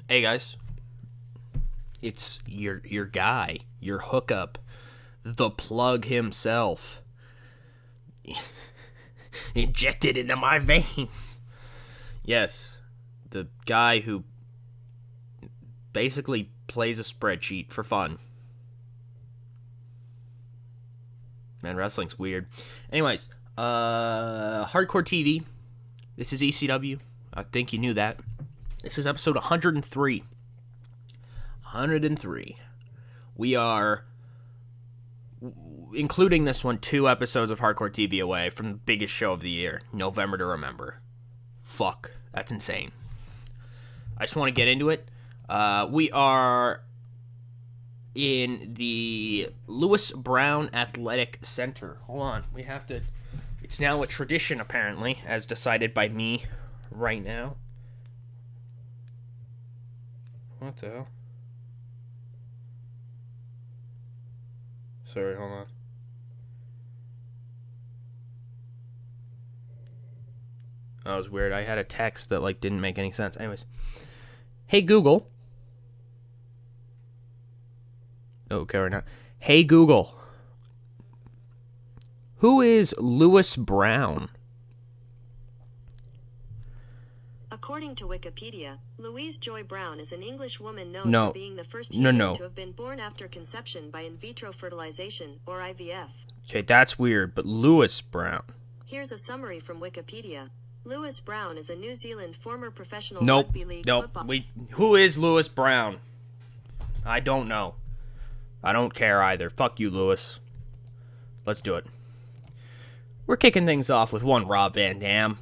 Hey guys, it's your guy, your hookup, the plug himself, injected into my veins. Yes, the guy who basically plays a spreadsheet for fun. Man, wrestling's weird. Anyways, Hardcore TV. This is ECW. I think you knew that. This is episode 103. 103. We are, including this one, 2 episodes of Hardcore TV away from the biggest show of the year, November to Remember. Fuck, that's insane. I just want to get into it. We are in the Lewis Brown Athletic Center. Hold on, we have to... It's now a tradition, apparently, as decided by me right now. What the hell? Sorry, hold on. That was weird. I had a text that, didn't make any sense. Anyways. Hey, Google. Okay, right now. Hey, Google. Who is Lewis Brown? According to Wikipedia, Louise Joy Brown is an English woman known for being the first human to have been born after conception by in vitro fertilization, or IVF. Okay, that's weird, but Lewis Brown. Here's a summary from Wikipedia. Lewis Brown is a New Zealand former professional rugby league football... Who is Lewis Brown? I don't know. I don't care either. Fuck you, Lewis. Let's do it. We're kicking things off with one Rob Van Dam.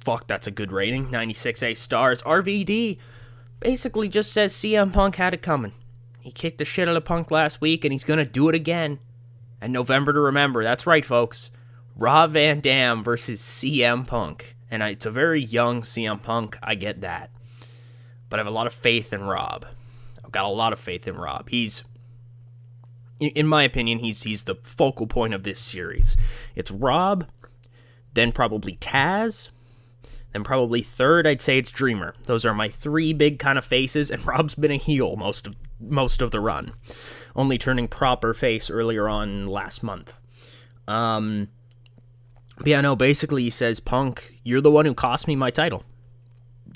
Fuck, that's a good rating. 96 A stars. RVD basically just says CM Punk had it coming. He kicked the shit out of Punk last week, and he's going to do it again. And November to Remember. That's right, folks. Rob Van Dam versus CM Punk. And it's a very young CM Punk. I get that. But I have a lot of faith in Rob. I've got a lot of faith in Rob. He's... In my opinion, he's the focal point of this series. It's Rob, then probably Taz, then probably third, I'd say it's Dreamer. Those are my 3 big kind of faces, and Rob's been a heel most of the run, only turning proper face earlier on last month. But yeah, no, basically he says, Punk, you're the one who cost me my title.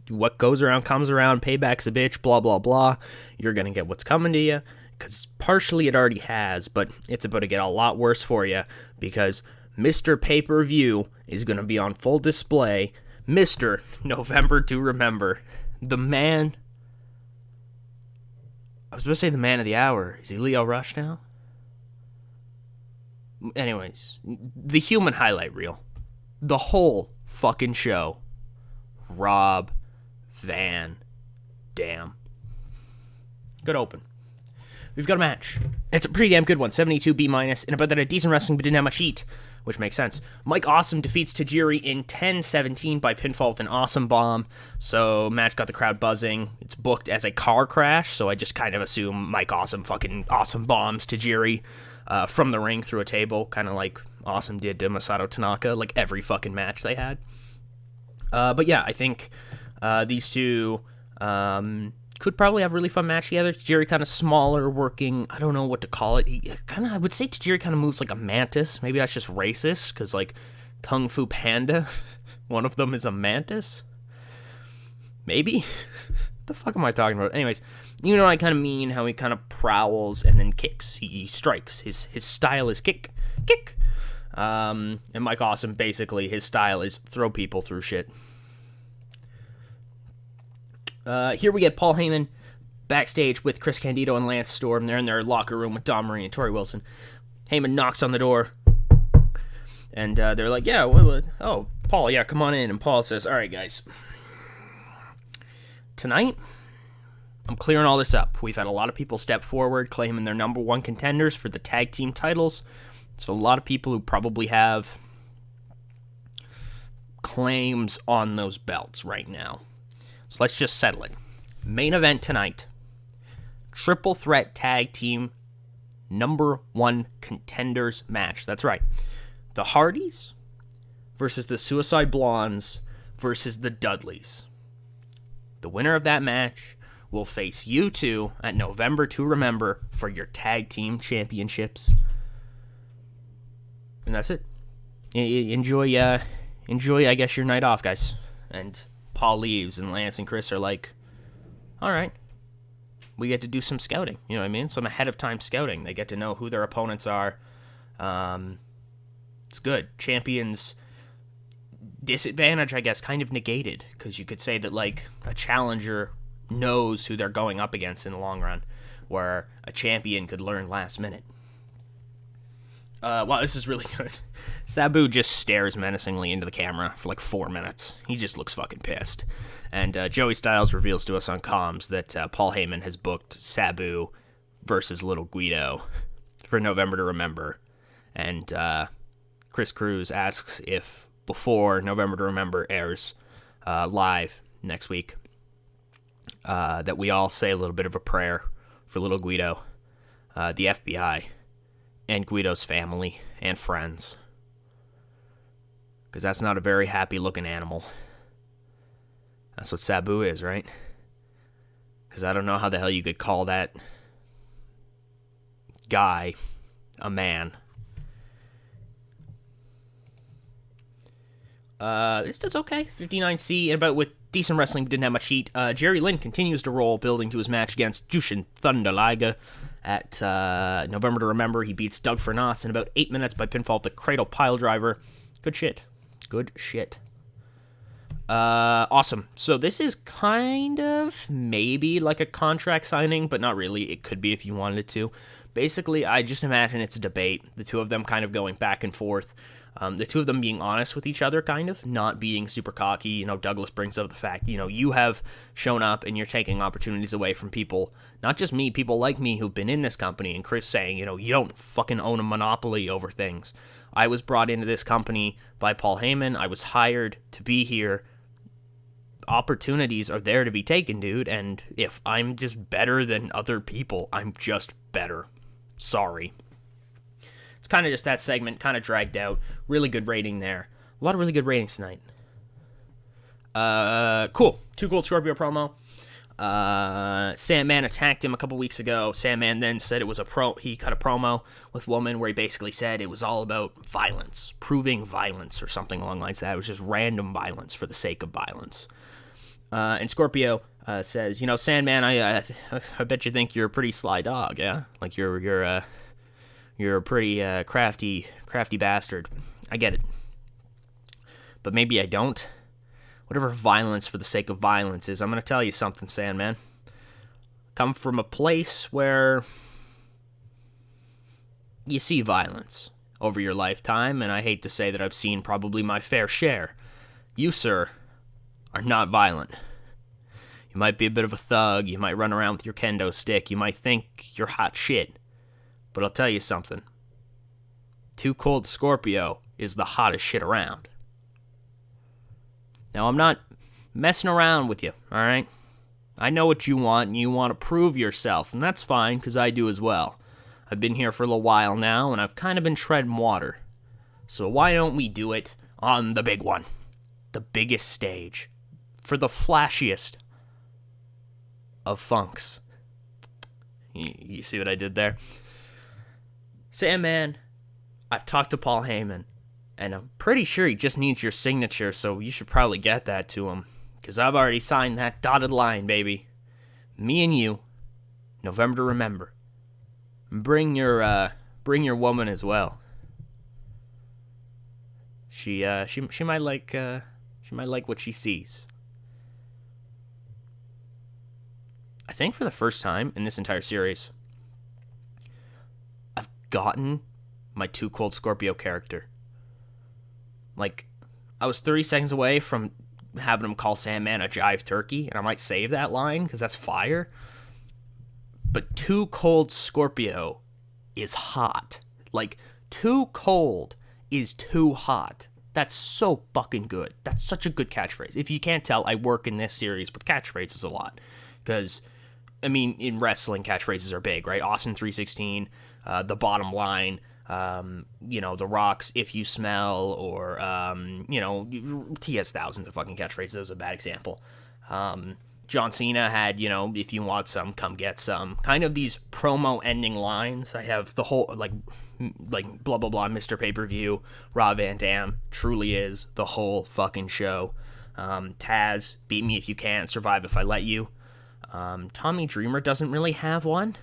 What goes around comes around, payback's a bitch, blah, blah, blah. You're going to get what's coming to you. Because partially it already has, but it's about to get a lot worse for you, because Mr. Pay-Per-View is going to be on full display. Mr. November to Remember. The man... I was going to say the man of the hour. Is he Leo Rush now? Anyways, the human highlight reel. The whole fucking show. Rob Van Dam. Good open. We've got a match. It's a pretty damn good one. 72 B-, and about that a decent wrestling but didn't have much heat, which makes sense. Mike Awesome defeats Tajiri in 10-17 by pinfall with an awesome bomb. So match got the crowd buzzing. It's booked as a car crash, so I just kind of assume Mike Awesome fucking awesome bombs Tajiri from the ring through a table, kind of like Awesome did to Masato Tanaka, like every fucking match they had. But yeah, I think these two... could probably have a really fun match together. Tajiri kind of smaller, working, I don't know what to call it. He kind of, I would say Tajiri kind of moves like a mantis. Maybe that's just racist, because like Kung Fu Panda, one of them is a mantis. Maybe? What the fuck am I talking about? Anyways, you know what I kind of mean, how he kind of prowls and then kicks. He strikes. His style is kick. And Mike Awesome, basically, his style is throw people through shit. Here we get Paul Heyman backstage with Chris Candido and Lance Storm. They're in their locker room with Don Marie and Tori Wilson. Heyman knocks on the door. And they're like, yeah, what? Oh, Paul, yeah, come on in. And Paul says, all right, guys. Tonight, I'm clearing all this up. We've had a lot of people step forward claiming they're number 1 contenders for the tag team titles. So a lot of people who probably have claims on those belts right now. So let's just settle it. Main event tonight. Triple threat tag team number 1 contenders match. That's right. The Hardys versus the Suicide Blondes versus the Dudleys. The winner of that match will face you two at November to Remember for your tag team championships. And that's it. Enjoy, I guess, your night off, guys. And Paul leaves, and Lance and Chris are like, all right, we get to do some scouting. You know what I mean? Some ahead-of-time scouting. They get to know who their opponents are. It's good. Champions' disadvantage, I guess, kind of negated, because you could say that, like, a challenger knows who they're going up against in the long run, where a champion could learn last minute. Wow, this is really good. Sabu just stares menacingly into the camera for like 4 minutes. He just looks fucking pissed. And Joey Styles reveals to us on comms that Paul Heyman has booked Sabu versus Little Guido for November to Remember. And Chris Cruz asks if before November to Remember airs live next week, that we all say a little bit of a prayer for Little Guido, the FBI, and Guido's family and friends. Because that's not a very happy-looking animal. That's what Sabu is, right? Because I don't know how the hell you could call that guy a man. This does okay. 59C, and about with decent wrestling, but didn't have much heat. Jerry Lynn continues to roll, building to his match against Jushin Thunder Liger at November to Remember. He beats Doug Furnas in about 8 minutes by pinfall with the Cradle Piledriver. Good shit. Good shit. Awesome. So this is kind of maybe like a contract signing, but not really. It could be if you wanted it to. Basically, I just imagine it's a debate. The two of them kind of going back and forth. The two of them being honest with each other, kind of, not being super cocky. You know, Douglas brings up the fact, you know, you have shown up and you're taking opportunities away from people, not just me, people like me who've been in this company. And Chris saying, you know, you don't fucking own a monopoly over things. I was brought into this company by Paul Heyman. I was hired to be here. Opportunities are there to be taken, dude. And if I'm just better than other people, I'm just better. Sorry. It's kind of just that segment, kind of dragged out. Really good rating there. A lot of really good ratings tonight. Cool. Too Cold Scorpio promo. Sandman attacked him a couple weeks ago. Sandman then said it was he cut a promo with Woman where he basically said it was all about violence, proving violence or something along the lines of that. It was just random violence for the sake of violence. And Scorpio says, you know, Sandman, I bet you think you're a pretty sly dog, yeah? Like you're a pretty crafty bastard. I get it. But maybe I don't. Whatever violence for the sake of violence is, I'm going to tell you something, Sandman. Come from a place where you see violence over your lifetime, and I hate to say that I've seen probably my fair share. You, sir, are not violent. You might be a bit of a thug, you might run around with your kendo stick, you might think you're hot shit. But I'll tell you something. Too Cold Scorpio is the hottest shit around. Now, I'm not messing around with you, alright? I know what you want, and you want to prove yourself, and that's fine, because I do as well. I've been here for a little while now, and I've kind of been treading water. So why don't we do it on the big one? The biggest stage. For the flashiest of funks. You see what I did there? Sandman, I've talked to Paul Heyman, and I'm pretty sure he just needs your signature, so you should probably get that to him. Because I've already signed that dotted line, baby. Me and you, November to Remember. Bring your woman as well. She might like what she sees. I think for the first time in this entire series, I've gotten my Too Cold Scorpio character. Like, I was 30 seconds away from having him call Sandman a jive turkey, and I might save that line because that's fire. But Too Cold Scorpio is hot. Like, Too Cold is too hot. That's so fucking good. That's such a good catchphrase. If you can't tell, I work in this series with catchphrases a lot. Because, I mean, in wrestling, catchphrases are big, right? Austin 316, the bottom line, The Rock's If You Smell, or, T has thousands of fucking catchphrases. That was a bad example. John Cena had, you know, if you want some, come get some. Kind of these promo ending lines. I have the whole, like blah, blah, blah, Mr. Pay-Per-View, Rob Van Dam truly is the whole fucking show. Taz, beat me if you can, survive if I let you. Tommy Dreamer doesn't really have one.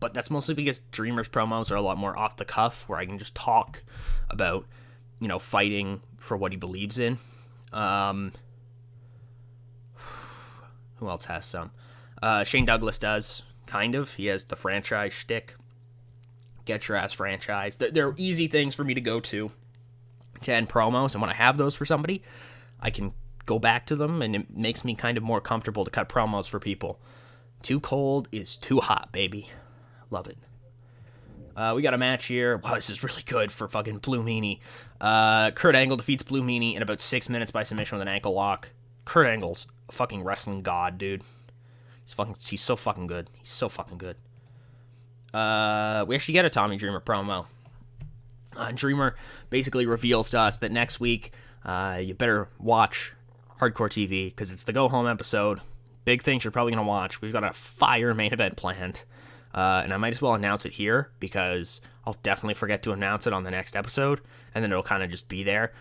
But that's mostly because Dreamer's promos are a lot more off the cuff, where I can just talk about, you know, fighting for what he believes in. Who else has some? Shane Douglas does, kind of. He has the franchise shtick. Get your ass franchised. They're easy things for me to go to end promos, and when I have those for somebody, I can go back to them, and it makes me kind of more comfortable to cut promos for people. Too cold is too hot, baby. Love it. We got a match here. Wow, this is really good for fucking Blue Meanie. Kurt Angle defeats Blue Meanie in about 6 minutes by submission with an ankle lock. Kurt Angle's a fucking wrestling god, dude. He's so fucking good. He's so fucking good. We actually get a Tommy Dreamer promo. Dreamer basically reveals to us that next week, you better watch Hardcore TV, because it's the go-home episode. Big things you're probably going to watch. We've got a fire main event planned. And I might as well announce it here, because I'll definitely forget to announce it on the next episode, and then it'll kind of just be there.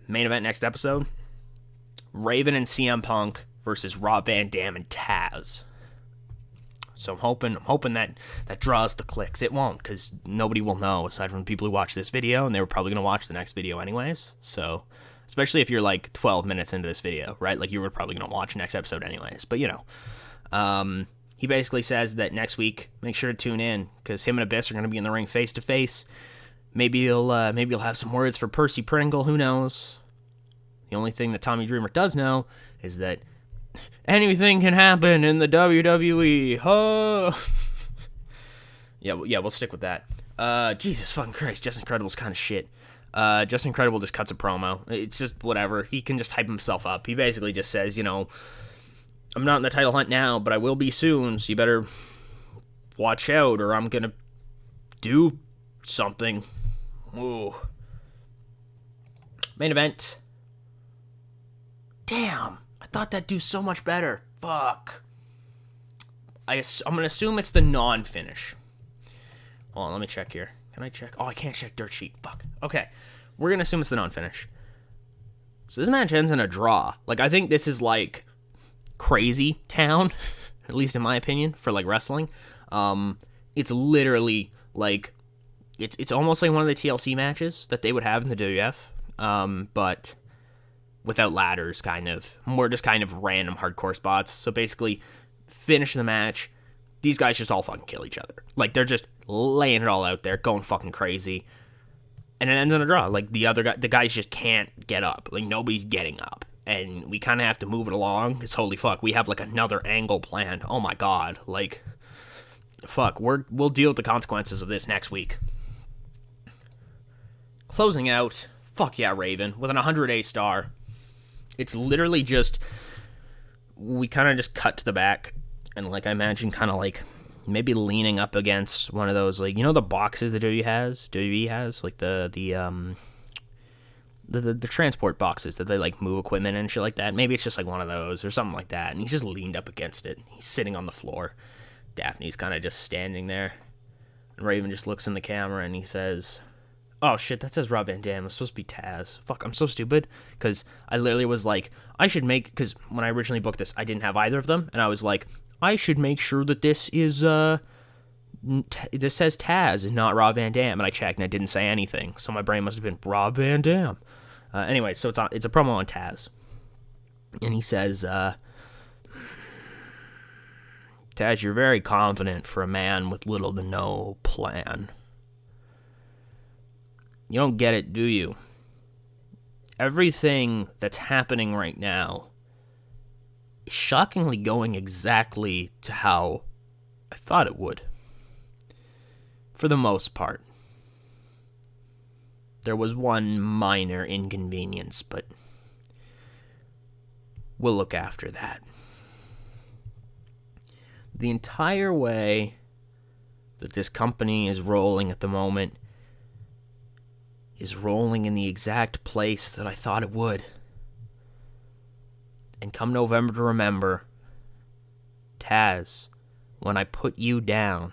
Main event next episode, Raven and CM Punk versus Rob Van Dam and Taz. So I'm hoping that draws the clicks. It won't, because nobody will know aside from the people who watch this video, and they were probably going to watch the next video anyways. So, especially if you're like 12 minutes into this video, right? Like, you were probably going to watch next episode anyways. But, you know, he basically says that next week, make sure to tune in, because him and Abyss are going to be in the ring face to face. Maybe he'll have some words for Percy Pringle. Who knows? The only thing that Tommy Dreamer does know is that anything can happen in the WWE. Oh. yeah, we'll stick with that. Jesus fucking Christ, Justin Incredible's kind of shit. Justin Incredible just cuts a promo. It's just whatever. He can just hype himself up. He basically just says, you know, I'm not in the title hunt now, but I will be soon, so you better watch out, or I'm gonna do something. Ooh. Main event. Damn, I thought that'd do so much better. Fuck. I'm gonna assume it's the non-finish. Hold on, let me check here. Can I check? Oh, I can't check dirt sheet. Fuck. Okay, we're gonna assume it's the non-finish. So this match ends in a draw. Like, I think this is like crazy town, at least in my opinion, for like wrestling. It's literally like it's almost like one of the TLC matches that they would have in the WWF, but without ladders, kind of more just kind of random hardcore spots. So basically, finish the match, these guys just all fucking kill each other. Like, they're just laying it all out there, going fucking crazy, and it ends in a draw. Like, the guys just can't get up. Like, nobody's getting up. And we kind of have to move it along, because holy fuck, we have, like, another angle planned. Oh my god, like, fuck, we'll deal with the consequences of this next week. Closing out, fuck yeah, Raven, with an 100 A-star. It's literally just, we kind of just cut to the back, and, like, I imagine kind of, like, maybe leaning up against one of those, like, you know the boxes that WWE has, like, the transport boxes that they, like, move equipment and shit like that. Maybe it's just, like, one of those or something like that. And he's just leaned up against it. He's sitting on the floor. Daphne's kind of just standing there. And Raven just looks in the camera and he says, oh, shit, that says Rob Van Dam. It's supposed to be Taz. Fuck, I'm so stupid. Because I literally was like, I should make... Because when I originally booked this, I didn't have either of them. And I was like, I should make sure that this is, this says Taz and not Rob Van Dam. And I checked and it didn't say anything. So my brain must have been Rob Van Dam. Anyway, so it's a promo on Taz. And he says, Taz, you're very confident for a man with little to no plan. You don't get it, do you? Everything that's happening right now is shockingly going exactly to how I thought it would. For the most part. There was one minor inconvenience, but we'll look after that. The entire way that this company is rolling at the moment is rolling in the exact place that I thought it would. And come November to remember, Taz, when I put you down,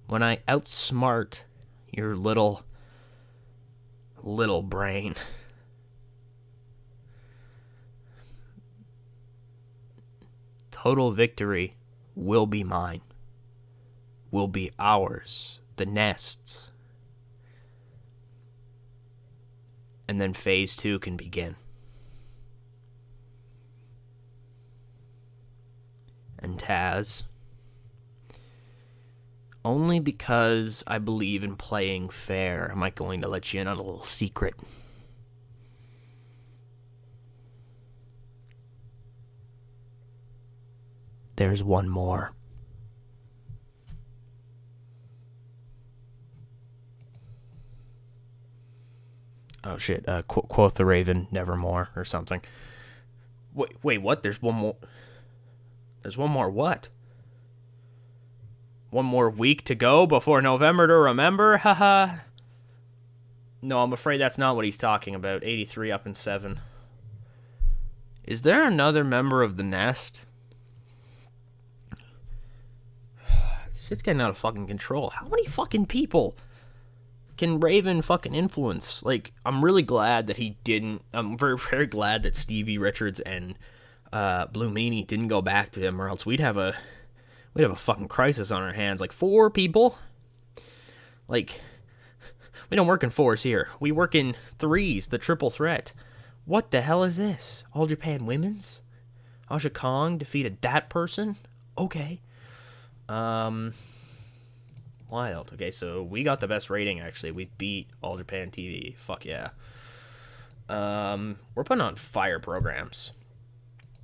when I outsmart your little brain, total victory will be mine, will be ours, the Nests. And then phase 2 can begin. And Taz, only because I believe in playing fair am I going to let you in on a little secret. There's one more. Oh shit, quoth the Raven, nevermore, or something. Wait, what? There's one more. There's one more what? One more week to go before November to remember? Haha. No, I'm afraid that's not what he's talking about. 83 up in 7. Is there another member of the Nest? Shit's getting out of fucking control. How many fucking people can Raven fucking influence? Like, I'm really glad that he didn't. I'm very, very glad that Stevie Richards and Blue Meanie didn't go back to him, or else we'd have a fucking crisis on our hands. Like, 4 people? Like, we don't work in 4s here. We work in 3s, the triple threat. What the hell is this? All Japan Women's? Aja Kong defeated that person? Okay. Wild. Okay, so we got the best rating, actually. We beat All Japan TV. Fuck yeah. We're putting on fire programs.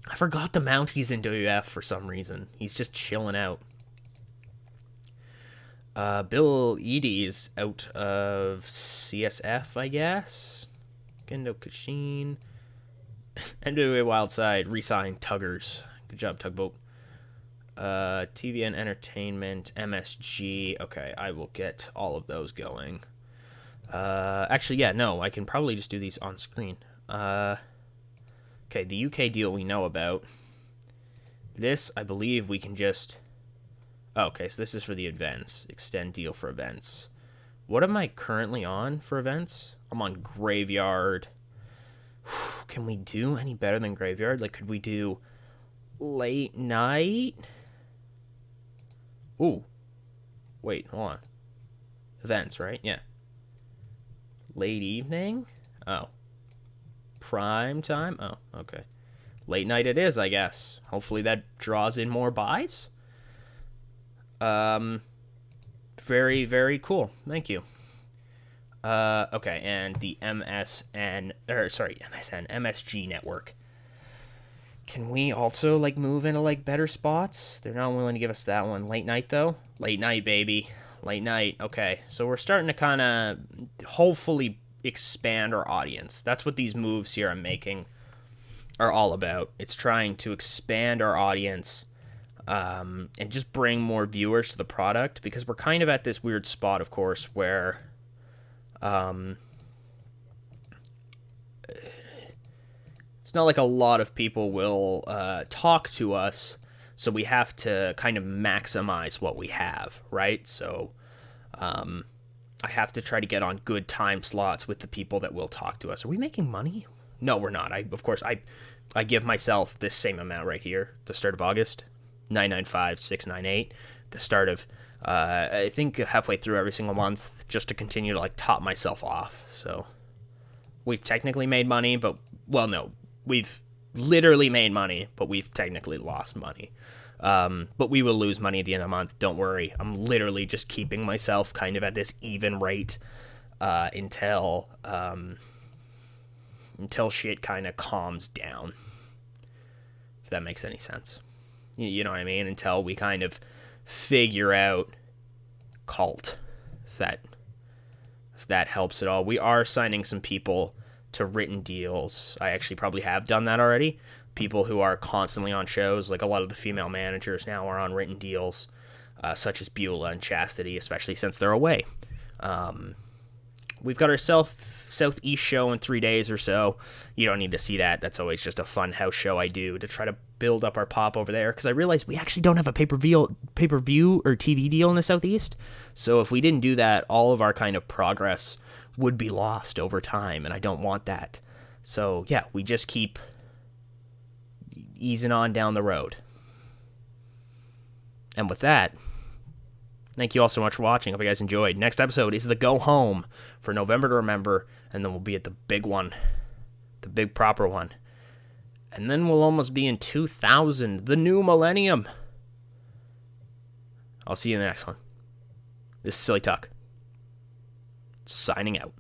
I forgot the mount he's in WF for some reason. He's just chilling out. Bill Eadie's out of CSF, I guess. Gendo Kashin. NWA Wildside re-signed Tuggers. Good job, Tugboat. TVN Entertainment, MSG. Okay, I will get all of those going. Actually, yeah, no, I can probably just do these on screen. Okay, the UK deal we know about. This, I believe we can just... Oh, okay, so this is for the events. Extend deal for events. What am I currently on for events? I'm on Graveyard. Can we do any better than Graveyard? Like, could we do late night? Ooh. Wait, hold on. Events, right? Yeah. Late evening? Oh. Prime time? Oh, okay. Late night it is, I guess. Hopefully that draws in more buys. Very, very cool. Thank you. Okay, and the MSG network. Can we also, like, move into, like, better spots? They're not willing to give us that one. Late night, though? Late night, baby. Late night. Okay, so we're starting to kind of hopefully expand our audience. That's what these moves here I'm making are all about. It's trying to expand our audience and just bring more viewers to the product, because we're kind of at this weird spot, of course, where it's not like a lot of people will talk to us, so we have to kind of maximize what we have, right? So I have to try to get on good time slots with the people that will talk to us. Are we making money? No, we're not. I give myself this same amount right here at the start of August, $995,698. The start of I think halfway through every single month, just to continue to, like, top myself off. So we've technically made money, but, well, no, we've literally made money, but we've technically lost money. But we will lose money at the end of the month. Don't worry. I'm literally just keeping myself kind of at this even rate until shit kind of calms down, if that makes any sense. You know what I mean? Until we kind of figure out cult, if that helps at all. We are signing some people to written deals. I actually probably have done that already. People who are constantly on shows, like a lot of the female managers now are on written deals, such as Beulah and Chastity, especially since they're away. we've got our Southeast show in 3 days or so. You don't need to see that. That's always just a fun house show I do to try to build up our pop over there, because I realized we actually don't have a pay-per-view or TV deal in the Southeast. So if we didn't do that, all of our kind of progress would be lost over time, and I don't want that. So yeah, we just keep easing on down the road. And with that, thank you all so much for watching. Hope you guys enjoyed. Next episode is the Go Home for November to Remember, and then we'll be at the big one, the big proper one. And then we'll almost be in 2000, the new millennium. I'll see you in the next one. This is Silly Tuck, signing out.